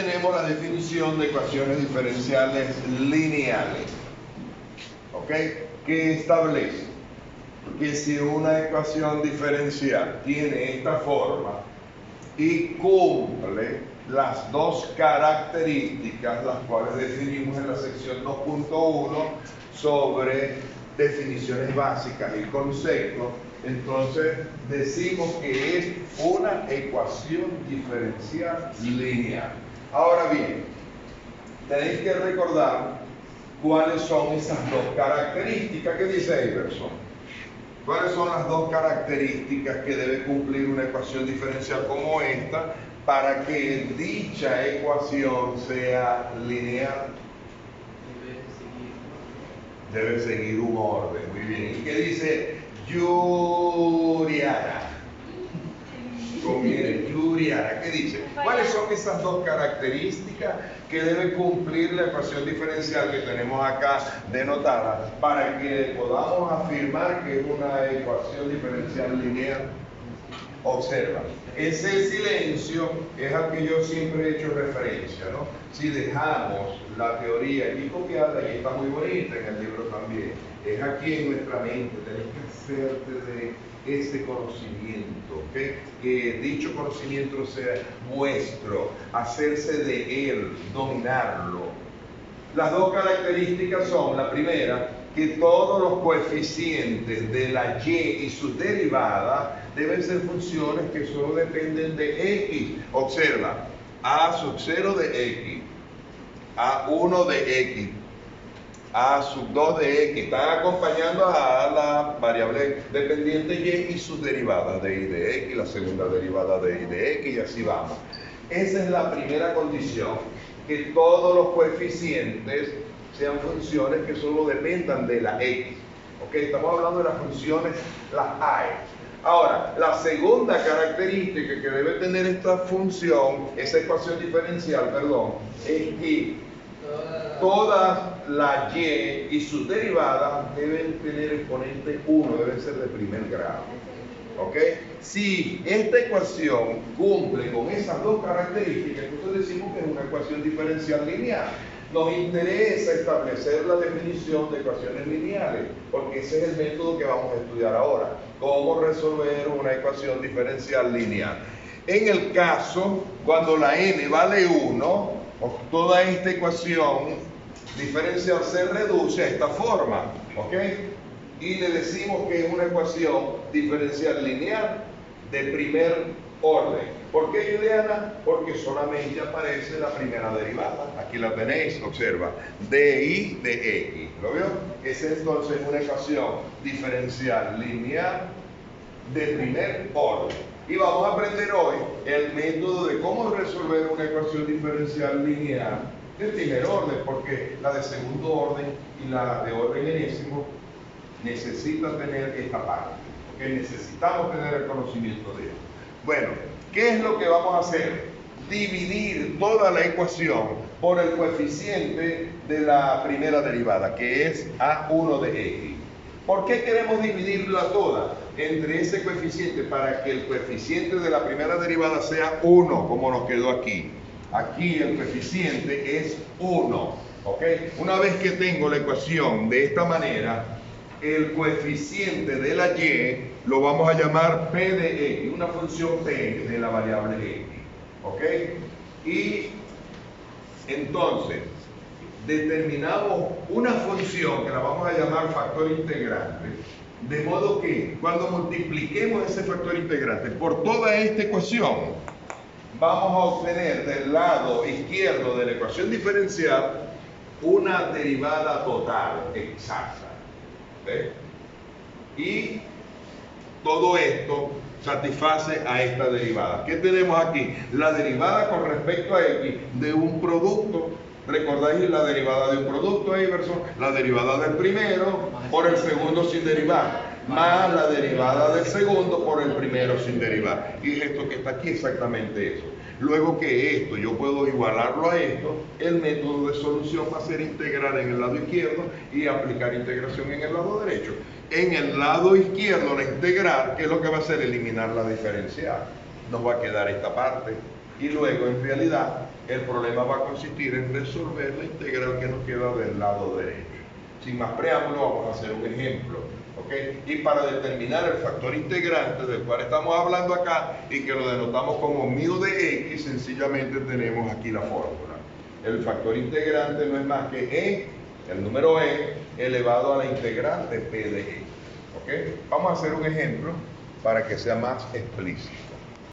Tenemos la definición de ecuaciones diferenciales lineales, ¿ok? Que establece que si una ecuación diferencial tiene esta forma y cumple las dos características, las cuales definimos en la sección 2.1 sobre definiciones básicas y conceptos, entonces decimos que es una ecuación diferencial lineal. Ahora bien, tenéis que recordar cuáles son esas dos características que dice Iverson. ¿Cuáles son las dos características que debe cumplir una ecuación diferencial como esta para que dicha ecuación sea lineal? Debe seguir un orden, muy bien. ¿Y qué dice Yuriana? Conviene, Yuriana, ¿qué dice? ¿Cuáles son esas dos características que debe cumplir la ecuación diferencial que tenemos acá denotada para que podamos afirmar que es una ecuación diferencial lineal? Observa, ese silencio es al que yo siempre he hecho referencia, ¿no? Si dejamos la teoría aquí copiada, y está muy bonita en el libro también, es aquí en nuestra mente, tenés que hacerte de ese conocimiento, ¿okay? Que dicho conocimiento sea vuestro, hacerse de él, dominarlo. Las dos características son, la primera, que todos los coeficientes de la y sus derivadas deben ser funciones que solo dependen de x. Observa, a sub 0 de x, a1 de x, a sub 2 de x, están acompañando a la variable dependiente y sus derivadas de y de x, la segunda derivada de y de x, y así vamos. Esa es la primera condición, que todos los coeficientes sean funciones que solo dependan de la x. ¿Ok? Estamos hablando de las funciones, las a. Ahora, la segunda característica que debe tener esta función, esa ecuación diferencial, perdón, es que todas las y sus derivadas deben tener exponente 1, deben ser de primer grado. ¿Ok? Si esta ecuación cumple con esas dos características, entonces decimos que es una ecuación diferencial lineal. Nos interesa establecer la definición de ecuaciones lineales, porque ese es el método que vamos a estudiar ahora. Cómo resolver una ecuación diferencial lineal. En el caso, cuando la n vale 1, toda esta ecuación diferencial se reduce a esta forma, ¿ok? Y le decimos que es una ecuación diferencial lineal de primer orden. ¿Por qué, Juliana? Porque solamente aparece la primera derivada. Aquí la tenéis, observa, de y de x. ¿Lo vio? Es entonces una ecuación diferencial lineal de primer orden. Y vamos a aprender hoy el método de cómo resolver una ecuación diferencial lineal de primer orden, porque la de segundo orden y la de orden enésimo necesita tener esta parte, porque necesitamos tener el conocimiento de ello. Bueno, ¿qué es lo que vamos a hacer? Dividir toda la ecuación por el coeficiente de la primera derivada, que es a1 de x. ¿Por qué queremos dividirla toda entre ese coeficiente? Para que el coeficiente de la primera derivada sea 1, como nos quedó aquí. Aquí el coeficiente es 1, ¿ok? Una vez que tengo la ecuación de esta manera, el coeficiente de la y lo vamos a llamar p de x, una función p de la variable x, ¿ok? Y entonces determinamos una función que la vamos a llamar factor integrante, de modo que cuando multipliquemos ese factor integrante por toda esta ecuación, vamos a obtener del lado izquierdo de la ecuación diferencial una derivada total exacta. ¿Ve? Y todo esto satisface a esta derivada. ¿Qué tenemos aquí? La derivada con respecto a x de un producto. ¿Recordáis la derivada de un producto, Iverson? La derivada del primero por el segundo sin derivar, más la derivada del segundo por el primero sin derivar. Y esto que está aquí, exactamente eso. Luego que esto yo puedo igualarlo a esto, el método de solución va a ser integrar en el lado izquierdo y aplicar integración en el lado derecho. En el lado izquierdo, la integral, ¿qué es lo que va a hacer? Eliminar la diferencial. Nos va a quedar esta parte. Y luego, en realidad, el problema va a consistir en resolver la integral que nos queda del lado derecho. Sin más preámbulo, vamos a hacer un ejemplo. ¿Okay? Y para determinar el factor integrante del cual estamos hablando acá y que lo denotamos como mu de x, sencillamente tenemos aquí la fórmula. El factor integrante no es más que e, el número e, elevado a la integral de p de x. ¿Okay? Vamos a hacer un ejemplo para que sea más explícito.